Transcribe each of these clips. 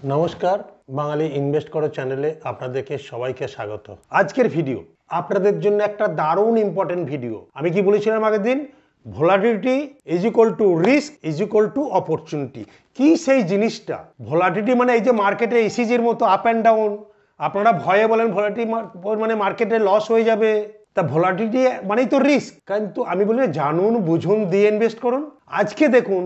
নমস্কার, বাঙালি ইনভেস্ট করো চ্যানেলে আপনাদেরকে সবাইকে স্বাগত। আজকের ভিডিও আপনাদের জন্য একটা দারুণ ইম্পর্টেন্ট ভিডিও। আমি কি বলেছিলাম আগের দিন? Volatility is equal two risk is equal to opportunity. কি সেই জিনিসটা? ভোলাটিলিটি মানে এই যে মার্কেটে ইসিজির মতো আপ অ্যান্ড ডাউন, আপনারা ভয়ে বলেন ভোলাটিলিটি মানে মার্কেটে লস হয়ে যাবে, তা ভোলাটিলিটি মানেই তো রিস্ক। কিন্তু আমি বলি জানুন বুঝুন দিয়ে ইনভেস্ট করুন। আজকে দেখুন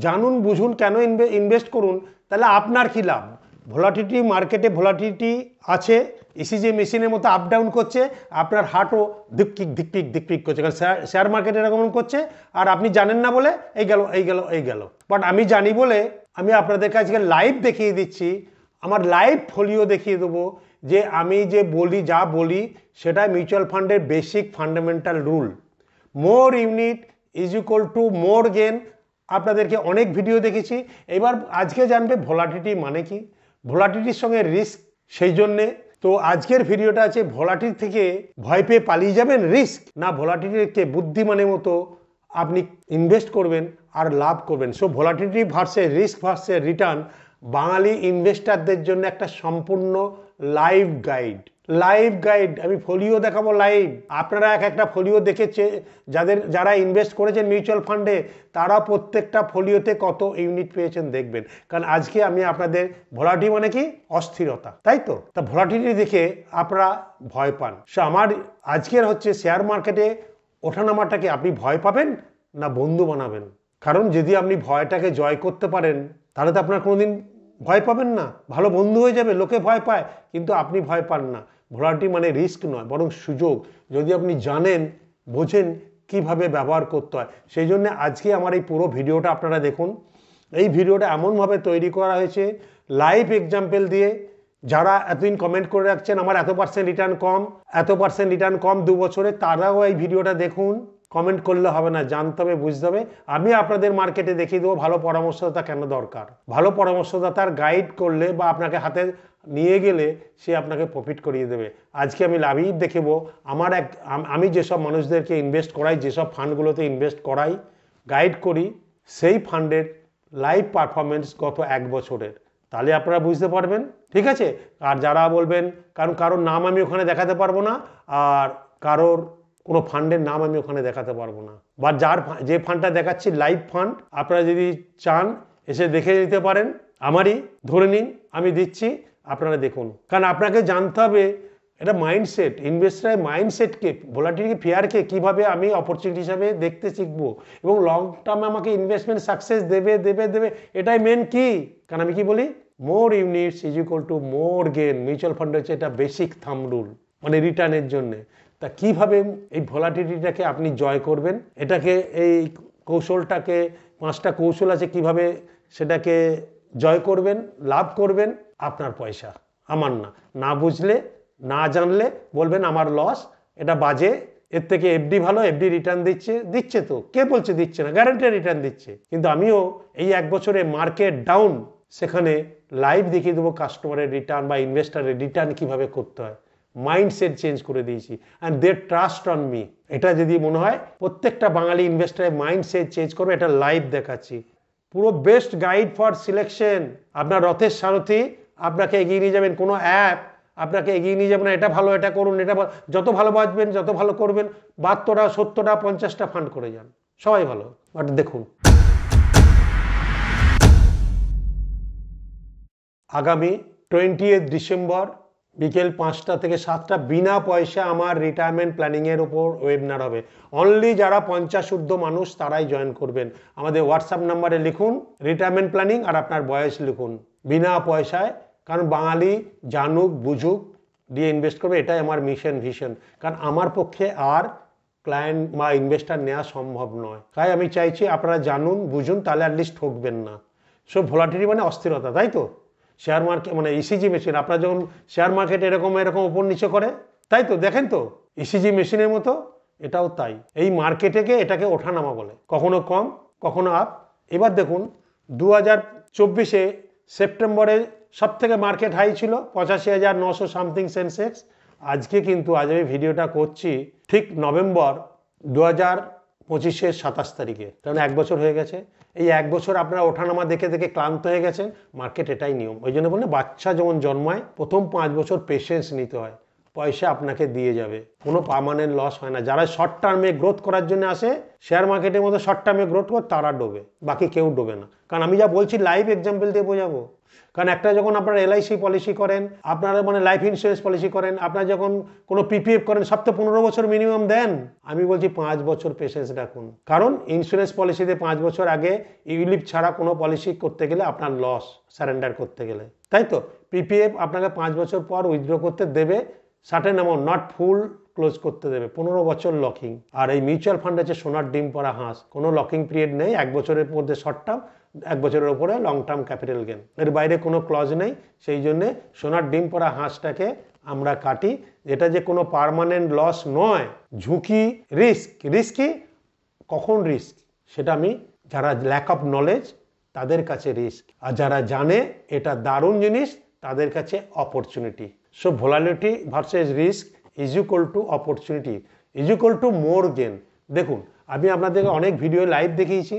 জানুন বুঝুন কেন ইনভেস্ট করুন, তাহলে আপনার কি লাভ। ভোলাটিলিটি মার্কেটে ভোলাটিলিটি আছে, ইসিজি মেশিনের মতো আপ ডাউন করছে, আপনার হার্টও ধিকপিক ধিকপিক ধিকপিক করছে, কারণ শেয়ার মার্কেট এরকম করছে আর আপনি জানেন না বলে এই গেল এই গেল এই গেল। বাট আমি জানি বলে আমি আপনাদেরকে আজকে লাইভ দেখিয়ে দিচ্ছি, আমার লাইভ ফোলিও দেখিয়ে দেবো যে আমি যে বলি যা বলি সেটা মিউচুয়াল ফান্ডের basic fundamental rule. More unit is equal to more gain. আপনাদেরকে অনেক ভিডিও দেখেছি, এবার আজকে জানবে ভোলাটিলিটি মানে কি, ভোলাটিলিটির সঙ্গে রিস্ক। সেই জন্যে তো আজকের ভিডিওটা আছে ভোলাটিলিটি থেকে ভয় পেয়ে পালিয়ে যাবেন রিস্ক, না ভোলাটিলিটিকে বুদ্ধিমানের মতো আপনি ইনভেস্ট করবেন আর লাভ করবেন। So volatility versus risk versus return বাঙালি ইনভেস্টারদের জন্য একটা সম্পূর্ণ লাইভ গাইড। আমি ফোলিও দেখাবো লাইভ। আপনারা এক একটা ফোলিও দেখেছে, যারা ইনভেস্ট করেছেন মিউচুয়াল ফান্ডে তারা প্রত্যেকটা ফোলিওতে কত ইউনিট পেয়েছেন দেখবেন। কারণ আজকে আমি আপনাদের ভোলাটিলিটি মানে কি অস্থিরতা, তাই তো, তা ভোলাটিলিটি দেখে আপনারা ভয় পান। সো আমার আজকের হচ্ছে শেয়ার মার্কেটে ওঠানামাটাকে আপনি ভয় পাবেন না বন্ধু বানাবেন। কারণ যদি আপনি ভয়টাকে জয় করতে পারেন তাহলে তো আপনার কোনোদিন ভয় পাবেন না, ভালো বন্ধু হয়ে যাবে। লোকে ভয় পায় কিন্তু আপনি ভয় পান না। ভোলাটিলিটি মানে রিস্ক নয়, বরং সুযোগ, যদি আপনি জানেন বোঝেন কিভাবে ব্যবহার করতে হয়। সেই জন্য আজকে আমার এই পুরো ভিডিওটা আপনারা দেখুন। এই ভিডিওটা এমনভাবে তৈরি করা হয়েছে লাইভ এক্সাম্পল দিয়ে। যারা এতদিন কমেন্ট করে রাখছেন আমার এত পার্সেন্ট রিটার্ন কম 2 বছরে, তারাও এই ভিডিওটা দেখুন। কমেন্ট করলে হবে না, জানতে হবে, বুঝতে হবে। আমি আপনাদের মার্কেটে দেখিয়ে দেবো ভালো পরামর্শদাতা কেন দরকার। ভালো পরামর্শদাতার গাইড করলে বা আপনাকে হাতে নিয়ে গেলে সে আপনাকে প্রফিট করিয়ে দেবে। আজকে আমি লাইভ দেখাবো আমি যেসব মানুষদেরকে ইনভেস্ট করাই, যেসব ফান্ডগুলোতে ইনভেস্ট করাই, গাইড করি, সেই ফান্ডের লাইভ পারফরমেন্স গত 1 বছরের, তাহলে আপনারা বুঝতে পারবেন। ঠিক আছে? আর যারা বলবেন কারোর নাম আমি ওখানে দেখাতে পারবো না, আর কারোর কোনো ফান্ডের নাম আমি ওখানে দেখাতে পারবো না, বা যে ফান্ডটা দেখাচ্ছি লাইভ ফান্ড, আপনারা যদি চান এসে দেখে নিতে পারেন। আমারই ধরে নিন আমি দিচ্ছি, আপনারা দেখুন। কারণ আপনাকে জানতে হবে এটা মাইন্ডসেট, ইনভেস্টারের মাইন্ডসেটকে, ভোলাটিলিটি ফিয়ারকে কীভাবে আমি অপরচুনিটি হিসাবে দেখতে শিখবো এবং লং টার্মে আমাকে ইনভেস্টমেন্ট সাকসেস দেবে, এটাই মেন কি। কারণ আমি কি বলি, more units is equal to more gain. Mutual fund হচ্ছে এটা বেসিক থাম্ব রুল, মানে রিটার্নের জন্যে। তা কিভাবে এই ভোলাটিলিটিটাকে আপনি জয় করবেন, এটাকে এই কৌশলটাকে 5টা কৌশল আছে কিভাবে সেটাকে জয় করবেন, লাভ করবেন। আপনার পয়সা, আমার না বুঝলে না জানলে বলবেন আমার লস, এটা বাজে, এর থেকে এফডি ভালো, এফডি রিটার্ন দিচ্ছে তো, কে বলছে দিচ্ছে না, গ্যারান্টি রিটার্ন দিচ্ছে। কিন্তু আমিও এই 1 বছরে মার্কেট ডাউন, সেখানে লাইভ দেখিয়ে দেবো কাস্টমারের রিটার্ন বা ইনভেস্টারের রিটার্ন কিভাবে করতে হয়। মাইন্ডসেট চেঞ্জ করে দিয়েছি and they trust on me. এটা যদি মনে হয় প্রত্যেকটা বাঙালি ইনভেস্টারের মাইন্ডসেট চেঞ্জ করবে, এটা লাইভ দেখাচ্ছি। পুরো বেস্ট গাইড ফর সিলেকশন। আপনার রথের সারথি আপনাকে এগিয়ে নিয়ে যাবেন, কোনো অ্যাপ আপনাকে এগিয়ে নিয়ে যাবে না, এটা ভালো, এটা করুন, এটা যত ভালো বাঁচবেন, যত ভালো করবেন, 72টা 70টা 50টা ফান্ড করে যান, সবাই ভালো। বাট দেখুন আগামী 20 ডিসেম্বর বিকেল 5টা থেকে 7টা বিনা পয়সা আমার রিটায়ারমেন্ট প্ল্যানিংয়ের ওপর ওয়েবিনার হবে। অনলি যারা 50 ঊর্ধ্ব মানুষ তারাই জয়েন করবেন। আমাদের হোয়াটসঅ্যাপ নাম্বারে লিখুন রিটায়ারমেন্ট প্ল্যানিং আর আপনার বয়স লিখুন, বিনা পয়সায়। কারণ বাঙালি জানুক বুঝুক দিয়ে ইনভেস্ট করবে, এটাই আমার মিশন ভিশন। কারণ আমার পক্ষে আর ক্লায়েন্ট বা ইনভেস্টার নেওয়া সম্ভব নয়, তাই আমি চাইছি আপনারা জানুন বুঝুন, তাহলে অ্যাটলিস্ট ঠকবেন না। সো ভোলাটিলিটি মানে অস্থিরতা, তাই তো। শেয়ার মার্কেট মানে ইসিজি মেশিন, আপনারা যখন শেয়ার মার্কেট এরকম উপর নিচে করে, তাই তো, দেখেন তো ইসিজি মেশিনের মতো এটাও তাই। এই মার্কেটেকে এটাকে ওঠানামা বলে, কখনো কম কখনো আপ। এবার দেখুন 2024 সেপ্টেম্বরে সব থেকে মার্কেট হাই ছিল 85,900 সামথিং সেন্সেক্স। আজকে কিন্তু আজ আমি ভিডিওটা করছি ঠিক নভেম্বর 25/27 তারিখে, কারণ 1 বছর হয়ে গেছে। এই 1 বছর আপনারা ওঠানামা দেখে দেখে ক্লান্ত হয়ে গেছেন। মার্কেট এটাই নিয়ম। ওই জন্য বলে বাচ্চা যেমন জন্মায় প্রথম 5 বছর পেশেন্স নিতে হয়, পয়সা আপনাকে দিয়ে যাবে, কোনো পার্মানেন্ট লস হয় না। যারা শর্ট টার্মে গ্রোথ করার জন্য আসে শেয়ার মার্কেটের মধ্যে শর্ট টার্মে গ্রোথ করে তারা ডোবে, বাকি কেউ ডোবে না। কারণ আমি যা বলছি লাইভ এক্সাম্পল দিয়ে বোঝাবো। কারণ একটা যখন আপনারা এলআইসি পলিসি করেন, আপনারা মানে লাইফ ইন্স্যুরেন্স পলিসি করেন, আপনারা যখন কোনো পিপিএফ করেন, সব তো 15 বছর মিনিমাম দেন। আমি বলছি 5 বছর পেশেন্স রাখুন, কারণ ইন্স্যুরেন্স পলিসিতে 5 বছর আগে ইউলিপ ছাড়া কোনো পলিসি করতে গেলে আপনার লস, সারেন্ডার করতে গেলে, তাই তো। পিপিএফ আপনাকে 5 বছর পর উইথড্র করতে দেবে, certain amount, not full close করতে দেবে, 15 বছর লকিং। আর এই মিউচুয়াল ফান্ড হচ্ছে সোনার ডিম পড়া হাঁস, কোনো লকিং পিরিয়ড নেই, 1 বছরের মধ্যে শর্ট টার্ম, 1 বছরের ওপরে লং টার্ম ক্যাপিটাল গেন, এর বাইরে কোনো ক্লজ নেই। সেই জন্যে সোনার ডিম পড়া হাঁসটাকে আমরা কাটি, যেটা যে কোনো পার্মানেন্ট লস নয়, ঝুঁকি, রিস্কি। কখন রিস্ক সেটা আমি, যারা ল্যাক অফ নলেজ তাদের কাছে রিস্ক, আর যারা জানে এটা দারুণ জিনিস তাদের কাছে opportunity. So volatility versus risk is equal to opportunity, is equal to more gain. দেখুন আমি আপনাদেরকে অনেক ভিডিও লাইভ দেখিয়েছি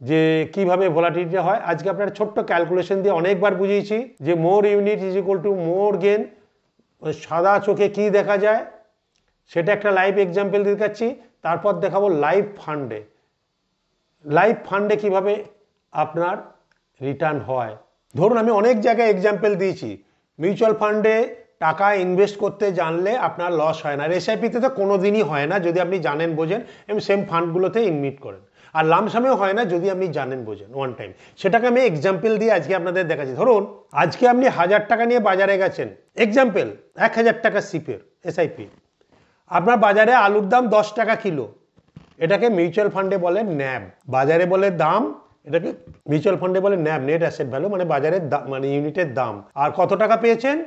যে কিভাবে ভোলাটিলিটি হয়। আজকে আপনার ছোট্ট ক্যালকুলেশন দিয়ে অনেকবার বুঝিয়েছি যে more unit is equal to more gain. সাদা চোখে কি দেখা যায় সেটা একটা লাইভ এক্সাম্পল দেখাচ্ছি, তারপর দেখাবো লাইভ ফান্ডে। লাইভ ফান্ডে কিভাবে আপনার রিটার্ন হয়। ধরুন আমি অনেক জায়গায় এক্সাম্পল দিয়েছি, মিউচুয়াল ফান্ডে টাকা ইনভেস্ট করতে জানলে আপনার লস হয় না, আর এসআইপিতে তো কোনো দিনই হয় না যদি আপনি জানেন বোঝেন এবং সেম ফান্ডগুলোতে ইনভেস্ট করেন, আর লামসামেও হয় না যদি আপনি জানেন বোঝেন ওয়ান টাইম। সেটাকে আমি এক্সাম্পল দিয়ে আজকে আপনাদের দেখাচ্ছি। ধরুন আজকে আপনি 1000 টাকা নিয়ে বাজারে গেছেন, এক্সাম্পল 1000 টাকা সিপের এসআইপি, আপনার বাজারে আলুর দাম 10 টাকা কিলো, এটাকে মিউচুয়াল ফান্ডে বলে ন্যাব, বাজারে বলে দাম, এটাকে মিউচুয়াল ফান্ডে বলে ন্যাব, নেট অ্যাসেট ভ্যালু, মানে বাজারের মানে ইউনিটের দাম। আর কত টাকা পেয়েছেন?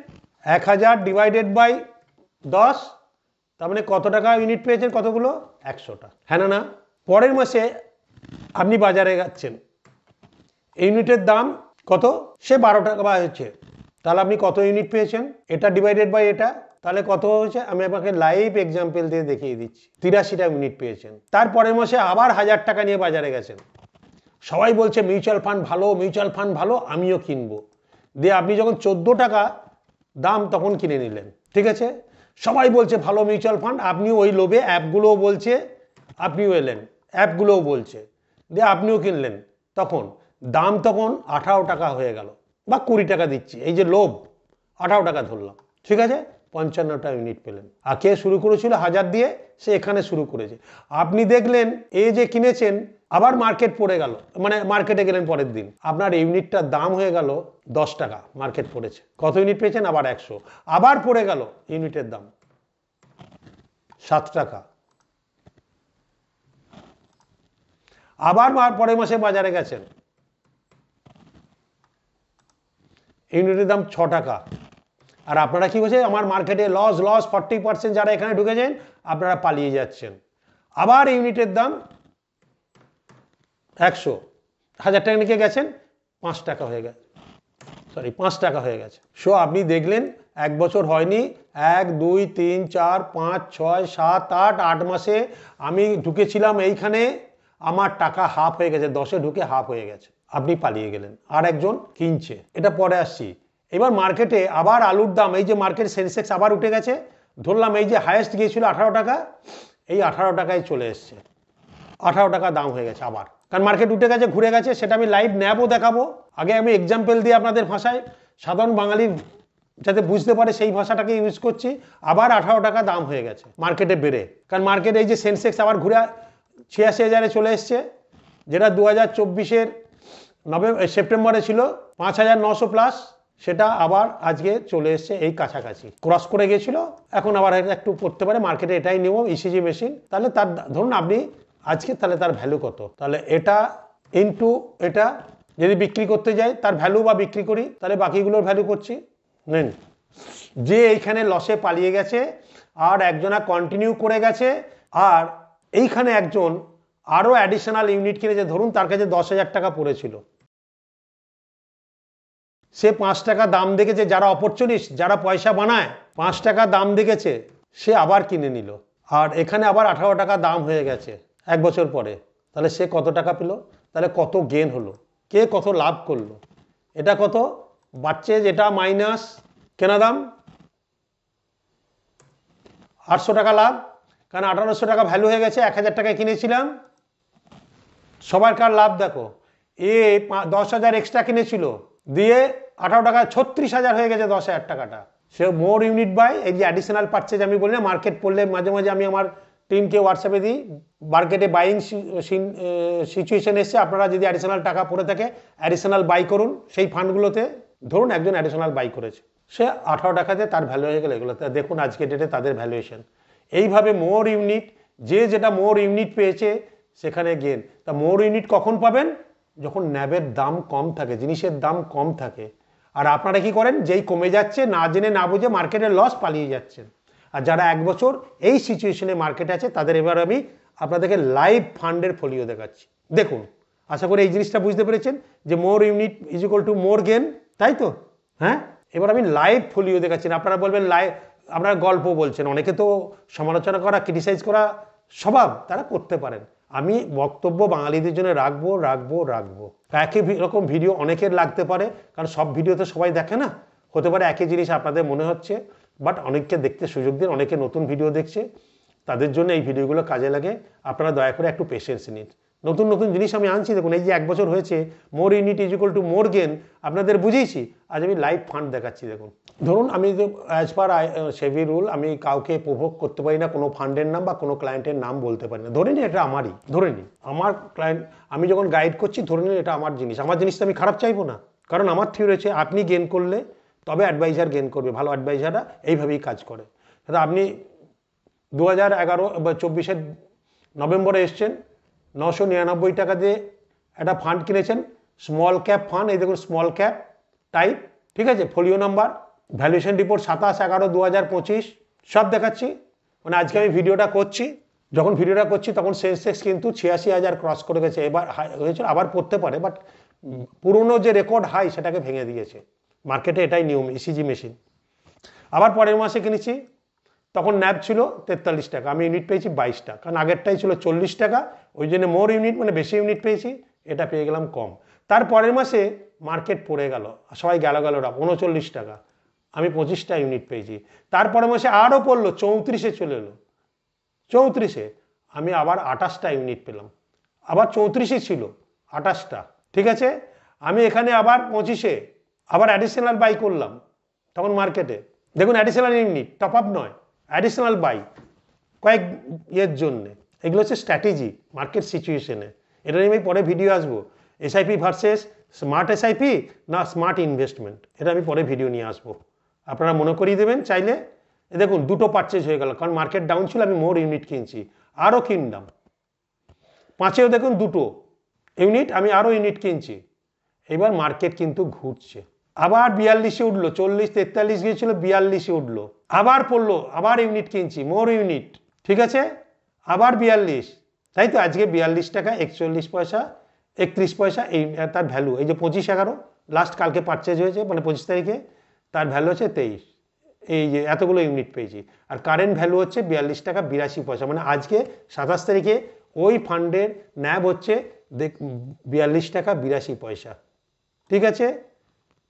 1000 ডিভাইডেড বাই 10, তার মানে কত টাকা ইউনিট পেয়েছেন? কতগুলো? 100টা, হ্যাঁ না? পরের মাসে আপনি বাজারে যাচ্ছেন, ইউনিটের দাম কত? সে 12 টাকা বা হচ্ছে, তাহলে আপনি কত ইউনিট পেয়েছেন? এটা ডিভাইডেড বাই এটা, তাহলে কত হয়েছে? আমি আপনাকে লাইভ এক্সাম্পল দিয়ে দেখিয়ে দিচ্ছি, 83টা ইউনিট পেয়েছেন। তারপরের মাসে আবার 1000 টাকা নিয়ে বাজারে গেছেন, সবাই বলছে মিউচুয়াল ফান্ড ভালো, মিউচুয়াল ফান্ড ভালো, আমিও কিনবো। দিয়ে আপনি যখন 14 টাকা দাম তখন কিনে নিলেন, ঠিক আছে? সবাই বলছে ভালো মিউচুয়াল ফান্ড, আপনিও ওই লোভে, অ্যাপগুলোও বলছে, আপনিও এলেন, অ্যাপগুলোও বলছে, দিয়ে আপনিও কিনলেন, তখন দাম তখন 18 টাকা হয়ে গেল, বা 20 টাকা দিচ্ছি, এই যে লোভ, 18 টাকা ধরলাম, ঠিক আছে? 55টা ইউনিট পেলেন। আর কে শুরু করেছিল 1000 দিয়ে? সে এখানে শুরু করেছে। আপনি দেখলেন এই যে কিনেছেন, আবার মার্কেট পড়ে গেল, মানে মার্কেটে গেলেন পরের দিন, আপনার ইউনিটটার দাম হয়ে গেল 10 টাকা, মার্কেট পড়েছে, কত ইউনিট পেয়েছেন? আবার 100, আবার পড়ে গেল ইউনিটের দাম 7 টাকা, আবার পরের মাসে বাজারে গেছেন, ইউনিটের দাম 6 টাকা, আর আপনারা কি বলছে? আমার মার্কেটে লস 40%, যারা এখানে ঢুকেছেন আপনারা পালিয়ে যাচ্ছেন। আবার ইউনিটের দাম 100, 1000 টাকা নিয়ে গেছেন, 5 টাকা হয়ে গেছে, 5 টাকা হয়ে গেছে। সো আপনি দেখলেন 1 বছর হয়নি, 1 2 3 4 5 6 7 8 8 মাসে আমি ঢুকেছিলাম এইখানে, আমার টাকা হাফ হয়ে গেছে, 10-এ ঢুকে হাফ হয়ে গেছে, আপনি পালিয়ে গেলেন, আর একজন কিনছে। এটা পরে আসছি। এবার মার্কেটে আবার আলুর দাম, এই যে মার্কেট সেন্সেক্স আবার উঠে গেছে, ধরলাম এই যে হাইয়েস্ট গিয়েছিল 18 টাকা, এই 18 টাকায় চলে এসছে, 18 টাকা দাম হয়ে গেছে আবার, কারণ মার্কেট উঠে গেছে, ঘুরে গেছে। সেটা আমি লাইভ ন্যাবও দেখাবো। আগে আমি এক্সাম্পল দিয়ে আপনাদের ভাষায়, সাধারণ বাঙালির যাতে বুঝতে পারে সেই ভাষাটাকে ইউজ করছি। আবার 18 টাকা দাম হয়ে গেছে মার্কেটে বেড়ে, কারণ মার্কেট এই যে সেন্সেক্স আবার ঘুরে 86,000-এ চলে এসছে, যেটা 2024-এর সেপ্টেম্বরে ছিল 5,900 প্লাস, সেটা আবার আজকে চলে এসছে এই কাছাকাছি, ক্রস করে গেছিল, এখন আবার একটু পড়তে পারে। মার্কেটে এটাই নিয়ম, ইসিজি মেশিন। তাহলে তার ধরুন আপনি আজকে, তাহলে তার ভ্যালু কত? তাহলে এটা ইনটু এটা, যদি বিক্রি করতে যাই তার ভ্যালু বা বিক্রি করি, তাহলে বাকিগুলোর ভ্যালু করছি। নেন, যে এইখানে লসে পালিয়ে গেছে আর একজনা কন্টিনিউ করে গেছে, আর এইখানে একজন আরও অ্যাডিশনাল ইউনিট কিনেছে, ধরুন তার কাছে 10,000 টাকা পড়েছিল, সে 5 টাকা দাম দেখেছে, যারা অপরচুনিস্ট, যারা পয়সা বানায়, 5 টাকা দাম দেখেছে, সে আবার কিনে নিল, আর এখানে আবার 18 টাকা দাম হয়ে গেছে, 1 বছর পরে, তাহলে সে কত টাকা পেল, তাহলে কত গেন হলো, কে কত লাভ করলো। এটা কত বাড়ছে, যেটা মাইনাস কেনা দাম 800 টাকা লাভ, কারণ 1800 টাকা ভ্যালু হয়ে গেছে, 1000 টাকায় কিনেছিলাম। সবার কার লাভ দেখো, এ 10,000 এক্সট্রা কিনেছিল, দিয়ে 18 টাকা 36,000 হয়ে গেছে 10,000 টাকাটা। সে মোর ইউনিট বাই, এই যে অ্যাডিশনাল পারচেজ আমি বলি না, মার্কেট পড়লে মাঝে মাঝে আমি আমার টিমকে হোয়াটসঅ্যাপে দিই, মার্কেটে বাইং সিচুয়েশন এসছে, আপনারা যদি অ্যাডিশনাল টাকা পড়ে থাকে অ্যাডিশনাল বাই করুন সেই ফান্ডগুলোতে। ধরুন একজন অ্যাডিশনাল বাই করেছে, সে 18 টাকাতে তার ভ্যালু হয়ে গেল এগুলো, দেখুন আজকে ডেটে তাদের ভ্যালুয়েশন। এইভাবে মোর ইউনিট, যে যেটা মোর ইউনিট পেয়েছে সেখানে গেন। তা মোর ইউনিট কখন পাবেন, যখন ন্যাবের দাম কম থাকে, জিনিসের দাম কম থাকে। আর আপনারা কি করেন, যেই কমে যাচ্ছে না জেনে না বুঝে মার্কেটের লস পালিয়ে যাচ্ছেন। আর যারা 1 বছর এই সিচুয়েশনে মার্কেটে আছে তাদের এবার আমি আপনাদেরকে লাইভ ফান্ডের ফোলিও দেখাচ্ছি। দেখুন, আশা করি এই জিনিসটা বুঝতে পেরেছেন যে more unit is equal to more gain, তাই তো? হ্যাঁ, এবার আমি লাইভ ফোলিও দেখাচ্ছি। আপনারা বলবেন লাইভ, আপনারা গল্প বলছেন, অনেকে তো সমালোচনা করা, ক্রিটিসাইজ করা স্বভাব, তারা করতে পারেন। আমি বক্তব্য বাঙালিদের জন্য রাখবো। একই রকম ভিডিও অনেকের লাগতে পারে, কারণ সব ভিডিও তো সবাই দেখে না। হতে পারে একই জিনিস আপনাদের মনে হচ্ছে, বাট অনেককে দেখতে সুযোগ দিন, অনেকে নতুন ভিডিও দেখছে, তাদের জন্য এই ভিডিওগুলো কাজে লাগে। আপনারা দয়া করে একটু পেশেন্স নিন, নতুন নতুন জিনিস আমি আনছি। দেখুন এই যে 1 বছর হয়েছে, more unit is equal to more gain আপনাদের বুঝিয়েছি। আজ আমি লাইভ ফান্ড দেখাচ্ছি। দেখুন, ধরুন আমি অ্যাজ পার সেবি রুল আমি কাউকে প্রভোগ করতে পারি না, কোনো ফান্ডের নাম বা কোনো ক্লায়েন্টের নাম বলতে পারি না। ধরে নিন এটা আমারই, ধরে নিন আমার ক্লায়েন্ট, আমি যখন গাইড করছি ধরে নিন এটা আমার জিনিস। আমার জিনিসটা আমি খারাপ চাইবো না, কারণ আমার থিওরি রয়েছে আপনি গেন করলে তবে অ্যাডভাইজার গেন করবে। ভালো অ্যাডভাইজাররা এইভাবেই কাজ করে। আপনি 2011 বা 24-এর নভেম্বরে এসছেন, 999 টাকা দিয়ে একটা ফান্ড কিনেছেন, স্মল ক্যাপ ফান্ড। এই দেখুন স্মল ক্যাপ টাইপ, ঠিক আছে? ফোলিও নাম্বার, ভ্যালুয়েশন রিপোর্ট 27/11/2025 সব দেখাচ্ছি। মানে আজকে আমি ভিডিওটা করছি, যখন ভিডিওটা করছি তখন সেন্সেক্স কিন্তু 86,000 ক্রস করে গেছে। এবার হাই হয়েছিল, আবার পড়তে পারে, বাট পুরনো যে রেকর্ড হাই সেটাকে ভেঙে দিয়েছে। মার্কেটে এটাই নিয়ম, ইসিজি মেশিন। আবার পরের মাসে কিনেছি, তখন ন্যাব ছিল 43 টাকা, আমি ইউনিট পেয়েছি 22 টাকা, কারণ আগেরটাই ছিল 40 টাকা, ওই জন্য মোর ইউনিট মানে বেশি ইউনিট পেয়েছি, এটা পেয়ে গেলাম কম। তার পরের মাসে মার্কেট পড়ে গেল, সবাই গেল 39 টাকা, আমি 25টা ইউনিট পেয়েছি। তারপরের মাসে আরও পড়লো, 34-এ চলে এলো, 34-এ আমি আবার 28টা ইউনিট পেলাম। আবার 34-এ ছিল 28টা, ঠিক আছে? আমি এখানে আবার 25-এ আবার অ্যাডিশনাল বাই করলাম, তখন মার্কেটে দেখুন অ্যাডিশনাল ইউনিট, টপ আপ নয়, অ্যাডিশনাল বাই কয়েক ইয়ের জন্যে। এগুলো হচ্ছে স্ট্র্যাটেজি মার্কেট সিচুয়েশনে। এটা নিয়ে আমি পরে ভিডিও আসবো, এসআইপি ভার্সেস স্মার্ট এসআইপি না স্মার্ট ইনভেস্টমেন্ট, এটা আমি পরে ভিডিও নিয়ে আসবো, আপনারা মনে করিয়ে দেবেন চাইলে। দেখুন দুটো পারচেজ হয়ে গেল, কারণ মার্কেট ডাউন ছিল, আমি মোর ইউনিট কিনছি, আরও কিনলাম। 5-এও দেখুন দুটো ইউনিট, আমি আরও ইউনিট কিনছি। এবার মার্কেট কিন্তু ঘুরছে, আবার 42-এ উঠলো, 40-43 গিয়েছিল, 42-এ উঠলো, আবার পড়লো, আবার ইউনিট কিনছি, মোর ইউনিট, ঠিক আছে? আবার 42, তাই তো? আজকে 42 টাকা 41 পয়সা 31 পয়সা এই তার ভ্যালু। এই যে 25/11 লাস্ট কালকে পারচেজ হয়েছে, মানে 25 তারিখে, তার ভ্যালু হচ্ছে 23। এই যে এতগুলো ইউনিট পেয়েছি, আর কারেন্ট ভ্যালু হচ্ছে 42 টাকা 82 পয়সা। মানে আজকে 27 তারিখে ওই ফান্ডের ন্যাব হচ্ছে 42 টাকা 82 পয়সা, ঠিক আছে?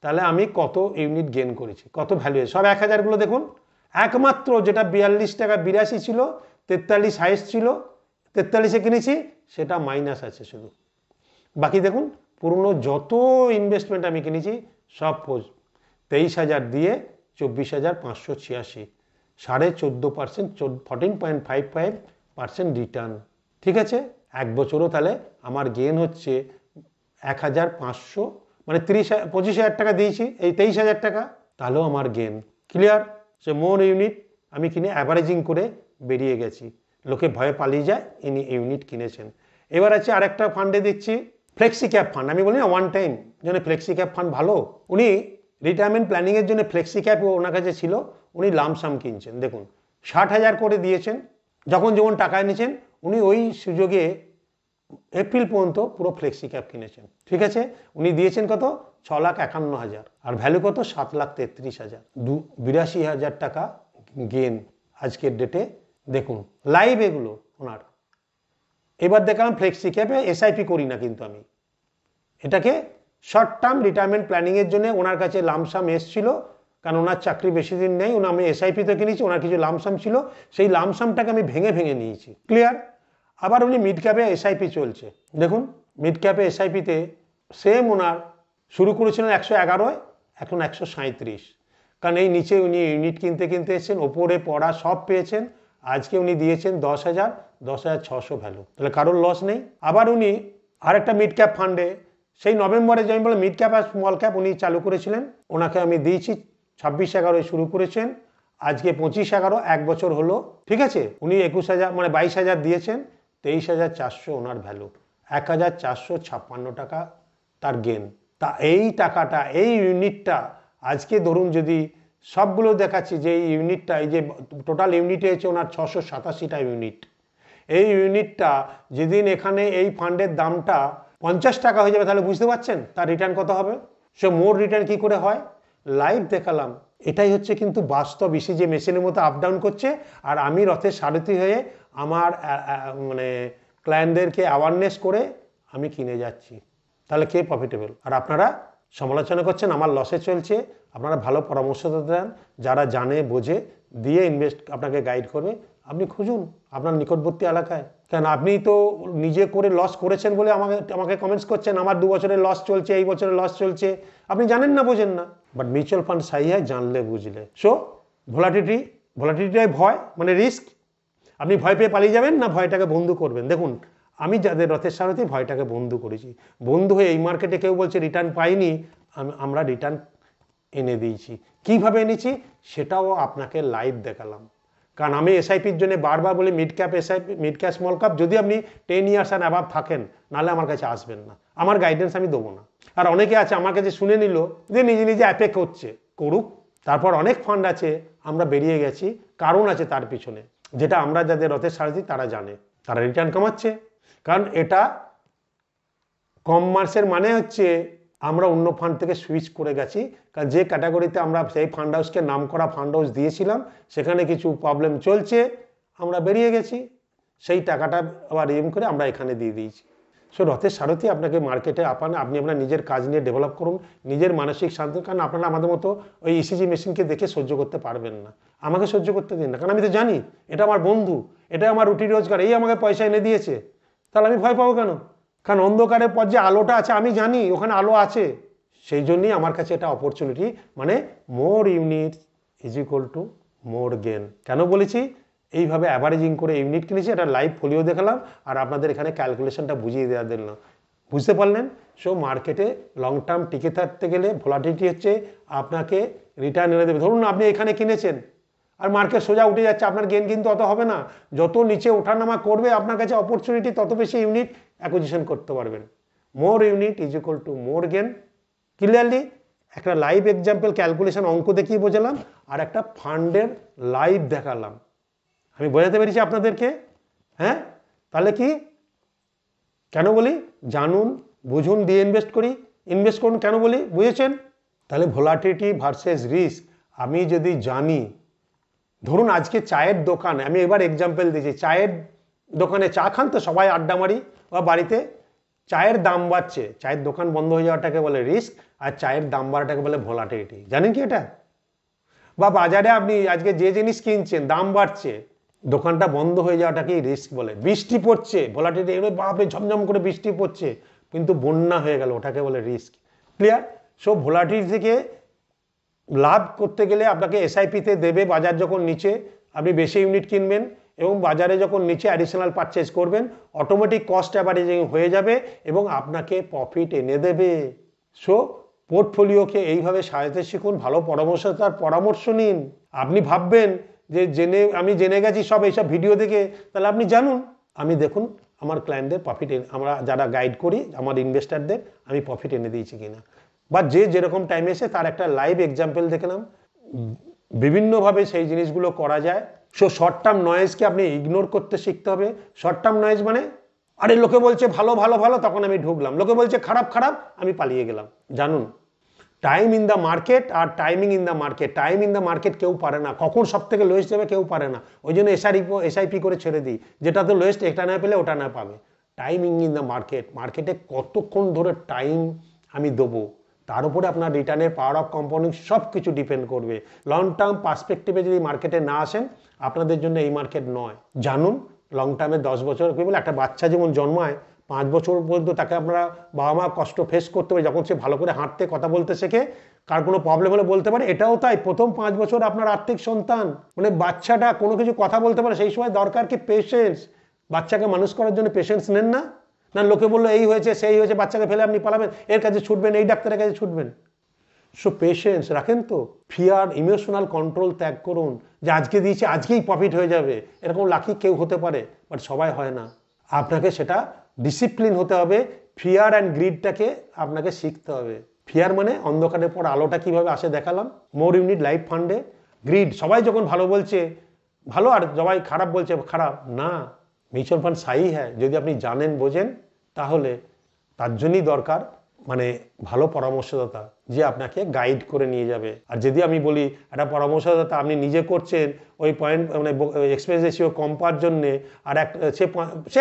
তাহলে আমি কত ইউনিট গেন করেছি, কত ভ্যালু, সব 1000গুলো দেখুন। একমাত্র যেটা 42 টাকা 82 ছিল, 43 হাইস্ট ছিল, 43-এ কিনেছি, সেটা মাইনাস আছে শুধু। বাকি দেখুন পুরনো যত ইনভেস্টমেন্ট আমি কিনেছি সব 23,000 দিয়ে 24,586, 14.5%, 14.55% রিটার্ন, ঠিক আছে? 1 বছরও তাহলে আমার গেন হচ্ছে 1,500, মানে 25,000 টাকা দিয়েছি, এই 23,000 টাকা, তাহলেও আমার গেন ক্লিয়ার। সে মোর ইউনিট আমি কিনে অ্যাভারেজিং করে বেরিয়ে গেছি, লোকে ভয়ে পালিয়ে যায়, ইনি ইউনিট কিনেছেন। এবার আছে আরেকটা ফান্ডে দিচ্ছি, ফ্লেক্সি ক্যাপ ফান্ড। আমি বলি না ওয়ান টাইম জন্য ফ্লেক্সি ক্যাপ ফান্ড ভালো, উনি রিটায়ারমেন্ট প্ল্যানিংয়ের জন্য ফ্লেক্সি ক্যাপ ওনার কাছে ছিল, উনি লামসাম কিনছেন। দেখুন 60,000 করে দিয়েছেন, যখন যেমন টাকা এনেছেন উনি ওই সুযোগে এপ্রিল পর্যন্ত পুরো ফ্লেক্সি ক্যাপ কিনেছেন, ঠিক আছে? উনি দিয়েছেন কত, 6,51,000, আর ভ্যালু কত, 7,33,000, 82,000 টাকা গেন আজকের ডেটে। দেখুন লাইভ এগুলো ওনার, এবার দেখলাম ফ্লেক্সি ক্যাপে এসআইপি করি না, কিন্তু আমি এটাকে শর্ট টার্ম রিটায়ারমেন্ট প্ল্যানিংয়ের জন্য ওনার কাছে লামসাম এসছিল, কারণ ওনার চাকরি বেশি দিন নেই, আমি এসআইপিতে কিনেছি, ওনার কিছু লামসাম ছিল, সেই লামসামটাকে আমি ভেঙে ভেঙে নিয়েছি। ক্লিয়ার? আবার উনি মিড ক্যাপে এসআইপি চলছে, দেখুন মিড ক্যাপে এসআইপিতে সেম ওনার শুরু করেছিলেন 111, এখন 137, কারণ এই নিচে উনি ইউনিট কিনতে কিনতে এসেছেন, ওপরে পড়া সব পেয়েছেন, আজকে উনি দিয়েছেন 10,000, 10,600 ভ্যালু, তাহলে কারোর লস নেই। আবার উনি আরেকটা মিড ক্যাপ ফান্ডে সেই নভেম্বরে যে আমি বললাম মিড ক্যাপ আর স্মল ক্যাপ উনি চালু করেছিলেন, ওনাকে আমি দিয়েছি 26-11 শুরু করেছেন, আজকে 25-11, 1 বছর হলো, ঠিক আছে। উনি 21,000 মানে 22,000 দিয়েছেন, 23,400 ওনার ভ্যালু, 1,456 টাকা তার গেন। তা এই টাকাটা, এই ইউনিটটা আজকে ধরুন যদি সবগুলো দেখাচ্ছি যে এই ইউনিটটা, এই যে টোটাল ইউনিটে হচ্ছে ওনার 687টা ইউনিট, এই ইউনিটটা যেদিন এখানে এই ফান্ডের দামটা 50 টাকা হয়ে যাবে, তাহলে বুঝতে পারছেন তার রিটার্ন কত হবে। সে মোর রিটার্ন কি করে হয়, লাইভ দেখালাম। এটাই হচ্ছে কিন্তু বাস্তব ইসি যে মেশিনের মতো আপ ডাউন করছে, আর আমি রথের সারথি হয়ে আমার মানে ক্লায়েন্টদেরকে অ্যাওয়ারনেস করে আমি কিনে যাচ্ছি, তাহলে কে প্রফিটেবল? আর আপনারা সমালোচনা করছেন আমার লসে চলছে, আপনারা ভালো পরামর্শ দেন, যারা জানে বোঝে দিয়ে ইনভেস্ট আপনাকে গাইড করবে, আপনি খুঁজুন আপনার নিকটবর্তী এলাকায়। কেন আপনি তো নিজে করে লস করেছেন বলে আমাকে কমেন্টস করছেন আমার 2 বছরের লস চলছে, এই বছরের লস চলছে, আপনি জানেন না, বোঝেন না। বাট মিউচুয়াল ফান্ড সাই হয় জানলে বুঝলে। সো ভোলাটিলিটিটাই ভয়, মানে রিস্ক। আপনি ভয় পেয়ে পালিয়ে যাবেন না ভয়টাকে বন্ধু করবেন। দেখুন আমি যাদের রথের সারথি ভয়টাকে বন্ধু করেছি, বন্ধু হয়ে এই মার্কেটে কেউ বলছে রিটার্ন পাইনি, আমরা রিটার্ন এনে দিয়েছি। কিভাবে এনেছি সেটাও আপনাকে লাইভ দেখালাম, কারণ আমি এসআইপির জন্য বারবার বলি mid cap SIP, mid cap small cap, যদি আপনি 10 ইয়ার্স অ্যান্ড অ্যাবাভ থাকেন, নাহলে আমার কাছে আসবেন না, আমার গাইডেন্স আমি দেবো না। আর অনেকে আছে আমার কাছে শুনে নিল যে নিজে নিজে অ্যাপে করছে, করুক। তারপর অনেক ফান্ড আছে আমরা বেরিয়ে গেছি, কারণ আছে তার পিছনে, যেটা আমরা যাদের রথের সারথি তারা জানে, তারা রিটার্ন কামাচ্ছে। কারণ এটা কমার্সের মানে হচ্ছে আমরা অন্য ফান্ড থেকে সুইচ করে গেছি, কারণ যে ক্যাটাগরিতে আমরা সেই ফান্ড হাউসকে নাম করা ফান্ড হাউস দিয়েছিলাম সেখানে কিছু প্রবলেম চলছে, আমরা বেরিয়ে গেছি, সেই টাকাটা আবার রিডিম করে আমরা এখানে দিয়ে দিয়েছি। সো রথের সারথি আপনাকে মার্কেটে আপনি আপনার নিজের কাজ নিয়ে ডেভেলপ করুন, নিজের মানসিক শান্তি, কারণ আপনারা আমাদের মতো ওই ইসিজি মেশিনকে দেখে সহ্য করতে পারবেন না, আমাকে সহ্য করতে দিন না, কারণ আমি তো জানি এটা আমার বন্ধু, এটা আমার রুটি রোজগার, এই আমাকে পয়সা এনে দিয়েছে, তাহলে আমি ভয় পাবো কেন? কারণ অন্ধকারের পর যে আলোটা আছে আমি জানি ওখানে আলো আছে, সেই জন্যই আমার কাছে এটা অপরচুনিটি, মানে more unit is equal to more gain. কেন বলেছি? এইভাবে অ্যাভারেজিং করে ইউনিট কিনেছি, এটা লাইভ ফোলিও দেখালাম, আর আপনাদের এখানে ক্যালকুলেশনটা বুঝিয়ে দেওয়া দিলাম, বুঝতে পারলেন? সো মার্কেটে লং টার্ম টিকে থাকতে গেলে ভোলাটিলিটি হচ্ছে আপনাকে রিটার্ন এনে দেবে। ধরুন আপনি এখানে কিনেছেন আর মার্কেট সোজা উঠে যাচ্ছে, আপনার গেন কিন্তু অত হবে না, যত নিচে ওঠানামা করবে আপনার কাছে অপরচুনিটি তত বেশি ইউনিট অ্যাকুইজিশন করতে পারবেন। More unit is equal to more gain. Clearly একটা লাইভ এক্সাম্পল ক্যালকুলেশন অঙ্ক দেখিয়ে বোঝালাম, আর একটা ফান্ডের লাইভ দেখালাম, আমি বোঝাতে পেরেছি আপনাদেরকে? হ্যাঁ, তাহলে কি কেন বলি? জানুন, বুঝুন, দিয়ে ইনভেস্ট করুন। কেন বলি বুঝেছেন? তাহলে ভোলাটিলিটি ভার্সেস রিস্ক আমি যদি জানি, ধরুন আজকে চায়ের দোকানে, আমি এবার এক্সাম্পল দিয়েছি, চায়ের দোকানে চা খান তো সবাই, আড্ডা মারি বা বাড়িতে, চায়ের দাম বাড়ছে, চায়ের দোকান বন্ধ হয়ে যাওয়াটাকে বলে রিস্ক, আর চায়ের দাম বাড়াটাকে বলে ভোলাটিলিটি। জানেন কি এটা? বা বাজারে আপনি আজকে যে জিনিস কিনছেন দাম বাড়ছে, দোকানটা বন্ধ হয়ে যাওয়াটাকেই রিস্ক বলে। বৃষ্টি পড়ছে, ভোলাটিলিটি, এগুলো বাপরে ঝমঝম করে বৃষ্টি পড়ছে কিন্তু বন্যা হয়ে গেল, ওটাকে বলে রিস্ক। ক্লিয়ার? সো ভোলাটিলিটি থেকে লাভ করতে গেলে আপনাকে এসআইপিতে দেবে, বাজার যখন নিচে আপনি বেশি ইউনিট কিনবেন এবং বাজারে যখন নিচে অ্যাডিশনাল পারচেজ করবেন, অটোমেটিক কস্ট অ্যাভারেজিং হয়ে যাবে এবং আপনাকে প্রফিট এনে দেবে। সো পোর্টফোলিওকে এইভাবে সাজাতে শিখুন, ভালো পরামর্শদাতার পরামর্শ নিন। আপনি ভাববেন যে আমি জেনে গেছি সব এইসব ভিডিও দেখে, তাহলে আপনি জানুন। আমি দেখুন আমার ক্লায়েন্টদের প্রফিট, আমরা যারা গাইড করি আমার ইনভেস্টারদের আমি প্রফিট এনে দিয়েছি কিনা, বা যে যেরকম টাইমে এসে তার একটা লাইভ এক্সাম্পল দেখলাম। বিভিন্নভাবে সেই জিনিসগুলো করা যায়। সো শর্ট টার্ম নয়েজকে আপনি ইগনোর করতে শিখতে হবে। শর্ট টার্ম নয়েজ মানে আরে লোকে বলছে ভালো ভালো ভালো, তখন আমি ঢুকলাম, লোকে বলছে খারাপ খারাপ, আমি পালিয়ে গেলাম। জানুন টাইম ইন দ্য মার্কেট আর timing in the market, time in the market কেউ পারে না, কখন সব থেকে লোয়েস্ট যাবে কেউ পারে না, ওই জন্য এসআইপি করে ছেড়ে দিই, যেটা তো লোয়েস্ট এটা না পেলে ওটা না পাবে। টাইমিং ইন দ্য মার্কেটে কতক্ষণ ধরে টাইম আমি দেবো, তার উপরে আপনার রিটার্নের পাওয়ার অফ কম্পাউন্ডিং সব কিছু ডিপেন্ড করবে। লং টার্ম পার্সপেক্টিভে যদি মার্কেটে না আসেন, আপনাদের জন্য এই মার্কেট নয়। জানুন লং টার্মে 10 বছর কি বলে, একটা বাচ্চা যেমন জন্মায় 5 বছর পর্যন্ত তাকে আপনারা বাবা মা কষ্ট ফেস করতে পারে, যখন সে ভালো করে হাঁটতে কথা বলতে শেখে, কার কোনো প্রবলেম হলে বলতে পারে, এটাও তাই। প্রথম 5 বছর আপনার আর্থিক সন্তান মানে বাচ্চাটা কোনো কিছু কথা বলতে পারে, সেই সময় দরকার কি পেশেন্স। বাচ্চাকে মানুষ করার জন্য পেশেন্স নেন না? না লোকে বললো এই হয়েছে সেই হয়েছে, বাচ্চাকে ফেলে আপনি পালাবেন, এর কাছে ছুটবেন, এই ডাক্তারের কাছে ছুটবেন। সো পেশেন্স রাখেন তো। ফিয়ার ইমোশনাল কন্ট্রোল ত্যাগ করুন, যে আজকে দিয়েছি আজকেই প্রফিট হয়ে যাবে, এরকম লাকি কেউ হতে পারে, বাট সবাই হয় না। আপনাকে সেটা ডিসিপ্লিন হতে হবে। ফিয়ার অ্যান্ড গ্রিডটাকে আপনাকে শিখতে হবে। ফিয়ার মানে অন্ধকারের পর আলোটা কিভাবে আসে দেখালাম, মোর ইউনিট লাইফ ফান্ডে। গ্রিড সবাই যখন ভালো বলছে ভালো, আর সবাই খারাপ বলছে খারাপ না। মিউচুয়াল ফান্ড সাই হ্যাঁ, যদি আপনি জানেন বোঝেন, তাহলে তার জন্যই দরকার মানে ভালো পরামর্শদাতা, যে আপনাকে গাইড করে নিয়ে যাবে। আর যদি আমি বলি একটা পরামর্শদাতা আপনি নিজে করছেন ওই পয়েন্ট মানে এক্সপেন্স রেশিও কম পাওয়ার জন্যে, আর সে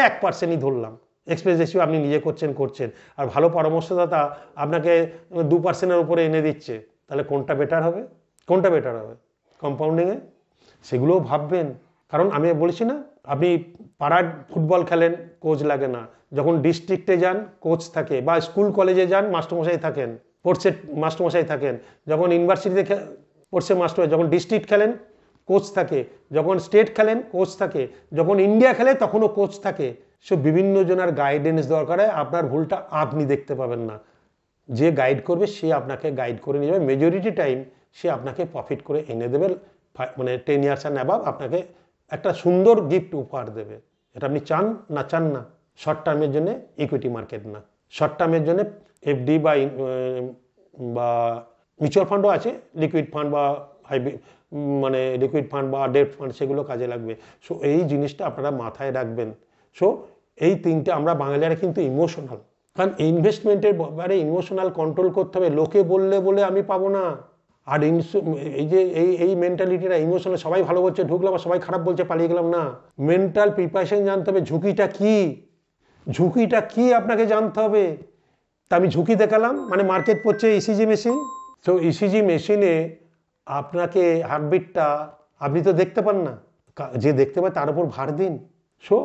1%ই ধরলাম এক্সপেন্স রেশিও আপনি নিজে করছেন, আর ভালো পরামর্শদাতা আপনাকে 2%-এর উপরে এনে দিচ্ছে, তাহলে কোনটা বেটার হবে? কম্পাউন্ডিংয়ে সেগুলোও ভাববেন। কারণ আমি বলেছি না, আপনি পাড়ার ফুটবল খেলেন, কোচ লাগে না। যখন ডিস্ট্রিক্টে যান কোচ থাকে, বা স্কুল কলেজে যান মাস্টারমশাই থাকেন, স্পোর্টসের মাস্টারমশাই থাকেন। যখন ইউনিভার্সিটিতে স্পোর্টসের মাস্টার, যখন ডিস্ট্রিক্ট খেলেন কোচ থাকে, যখন স্টেট খেলেন কোচ থাকে, যখন ইন্ডিয়া খেলে তখনও কোচ থাকে। সব বিভিন্ন জনের গাইডেন্স দরকার হয়। আপনার ভুলটা আপনি দেখতে পাবেন না, যে গাইড করবে সে আপনাকে গাইড করে নিয়ে যাবে। মেজরিটি টাইম সে আপনাকে প্রফিট করে এনে দেবে, মানে 10 ইয়ার্স অ্যান্ড অ্যাবাভ আপনাকে একটা সুন্দর গিফট উপহার দেবে। এটা আপনি চান না। শর্ট টার্মের জন্য ইকুইটি মার্কেট না, শর্ট টার্মের জন্য এফডি বা মিউচুয়াল ফান্ডও আছে, লিকুইড ফান্ড বা মানে লিকুইড ফান্ড বা ডেট ফান্ড, সেগুলো কাজে লাগবে। সো এই জিনিসটা আপনারা মাথায় রাখবেন। সো এই তিনটে, আমরা বাঙালিরা কিন্তু ইমোশনাল, কারণ ইনভেস্টমেন্টের ব্যাপারে ইমোশনাল কন্ট্রোল করতে হবে। লোকে বলে আমি পাবো না। আর এই যে এই মেন্টালিটিটা ইমোশনাল, সবাই ভালো বলছে ঢুকলাম আর সবাই খারাপ বলছে পালিয়ে গেলাম না। মেন্টাল প্রিপারেশন জানতে হবে, ঝুঁকিটা কি আপনাকে জানতে হবে। তা আমি ঝুঁকি দেখালাম, মানে মার্কেট পড়ছে ইসিজি মেশিন, তো ইসিজি মেশিনে আপনাকে হার্টবিটটা আপনি তো দেখতে পান না, যে দেখতে পায় তার উপর ভার দিন। সো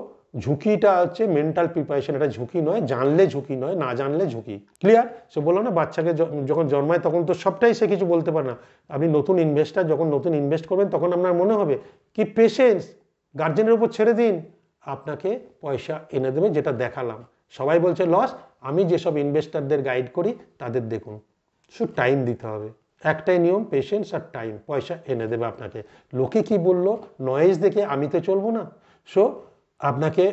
ঝুঁকিটা হচ্ছে মেন্টাল প্রিপারেশন, এটা ঝুঁকি নয়, জানলে ঝুঁকি নয়, না জানলে ঝুঁকি। ক্লিয়ার? সে বললো না, বাচ্চাকে যখন জন্মায় তখন তো সবটাই সে কিছু বলতে পারে না। আপনি নতুন ইনভেস্টার, যখন নতুন ইনভেস্ট করবেন তখন আপনার মনে হবে কি পেশেন্স, গার্জেনের উপর ছেড়ে দিন, আপনাকে পয়সা এনে দেবে। যেটা দেখালাম, সবাই বলছে লস, আমি যেসব ইনভেস্টারদের গাইড করি তাদের দেখুন। শুধু টাইম দিতে হবে, একটাই নিয়ম, পেশেন্স আর টাইম, পয়সা এনে দেবে আপনাকে। লোকে কি বললো নয়েজ দেখে আমি তো চলবো না। সো আপনাকে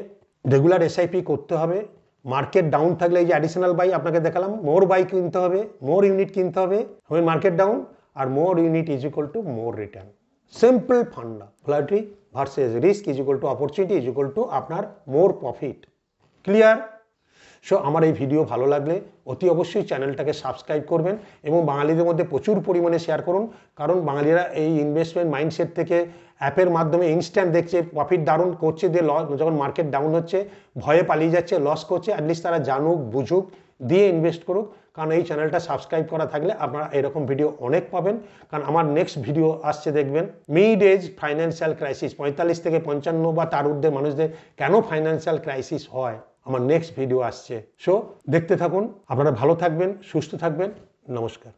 রেগুলার এসআইপি করতে হবে। মার্কেট ডাউন থাকলে এই যে অ্যাডিশনাল বাই আপনাকে দেখালাম, মোর বাই কিনতে হবে, মোর ইউনিট কিনতে হবে। মার্কেট ডাউন, আর more unit is equal to more return. Simple funda, volatility versus risk is equal to opportunity is equal to আপনার মোর প্রফিট। ক্লিয়ার? সো আমার এই ভিডিও ভালো লাগলে অতি অবশ্যই চ্যানেলটাকে সাবস্ক্রাইব করবেন এবং বাঙালিদের মধ্যে প্রচুর পরিমাণে শেয়ার করুন। কারণ বাঙালিরা এই ইনভেস্টমেন্ট মাইন্ডসেট থেকে অ্যাপের মাধ্যমে ইনস্ট্যান্ট দেখছে, প্রফিট দারুণ করছে, দিয়ে যখন মার্কেট ডাউন হচ্ছে ভয়ে পালিয়ে যাচ্ছে, লস করছে, অ্যাটলিস্ট তারা জানুক বুঝুক, দিয়ে ইনভেস্ট করুক। কারণ এই চ্যানেলটা সাবস্ক্রাইব করা থাকলে আপনারা এরকম ভিডিও অনেক পাবেন। কারণ আমার নেক্সট ভিডিও আসছে, দেখবেন মিড এজ ফাইন্যান্সিয়াল ক্রাইসিস, 45 থেকে 55 বা তার ঊর্ধ্বে মানুষদের কেন ফাইন্যান্সিয়াল ক্রাইসিস হয়, আমার নেক্সট ভিডিও আসছে। সো দেখতে থাকুন। আপনারা ভালো থাকবেন, সুস্থ থাকবেন। নমস্কার।